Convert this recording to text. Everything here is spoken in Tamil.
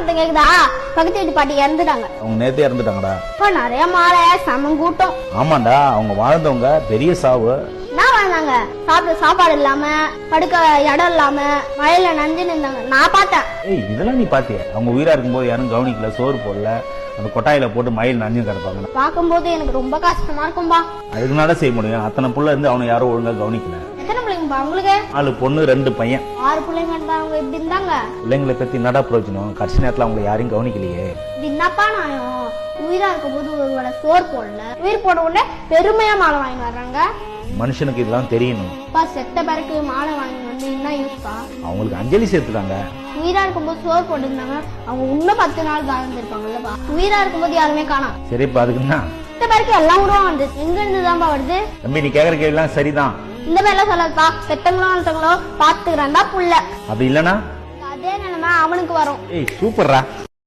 சத்தம் கேக்குதா? பக்கத்து வீட்டு பாட்டி இறந்துட்டாங்க. அவங்க நேத்தே இறந்துட்டாங்கடா. இப்ப நிறைய மாலை சமம் கூட்டம். ஆமாண்டா, அவங்க வாழ்ந்தவங்க பெரிய சாவு. நான் வாழ்ந்தாங்க, சாப்பிட சாப்பாடு இல்லாம, படுக்க இடம் இல்லாம, மழையில நஞ்சு நின்றாங்க. நான் பார்த்தேன். ஏய், இதெல்லாம் நீ பாத்தியா? அவங்க உயிரா இருக்கும்போது யாரும் கவனிக்கல, சோறு போடல, அந்த கொட்டாயில போட்டு மயில் நஞ்சு கிடப்பாங்க. பாக்கும்போது எனக்கு ரொம்ப கஷ்டமா இருக்கும்பா. அதுக்குனால செய்ய முடியும். அத்தனை புள்ள இருந்து அவனை யாரும் ஒழுங்கா கவனிக்கல. எத்தனை பிள்ளைங்கப்பா உங்களுக்கு? 4 பொண்ணு 2 பையன். 6 பிள்ளைங்க அவங்க இப்படி இருந்தாங்க. பிள்ளைங்களை பத்தி நடா பிரயோஜனம்? கடைசி நேரத்துல அவங்களை யாரையும் கவனிக்கலையே. என்னப்பா நாயம்? உயிரா இருக்கும் போது ஒரு வேளை சோறு போடல, உயிர் போட உடனே பெருமையா மாலை வாங்கி வர்றாங்க. மனுஷனுக்கு இதெல்லாம் தெரியணும். செத்த பிறகு மாலை வாங்கி வந்து என்ன யூஸ்பா? அவங்களுக்கு அஞ்சலி சேர்த்துட்டாங்க. உயிரா இருக்கும்போது சோறு போட்டுருந்தாங்க, அவங்க இன்னும் 10 நாள் வாழ்ந்துருப்பாங்கல்லப்பா. உயிரா இருக்கும்போது யாருமே காணோம். சரிப்பா, அதுக்குன்னா செத்த பிறகு எல்லாம் கூட வந்து எங்க இருந்துதான்பா வருது? தம்பி, நீ கேக்குற கேள்வி எல்லாம் சரிதான். இந்த மாதிரிலாம் சொல்லாதப்பா. பெத்தவங்களோ பாத்துக்கிறான் தான் புள்ள. அப்படி இல்லனா அதே நிலைமை அவனுக்கு வரும். ஏய், சூப்பர்ரா.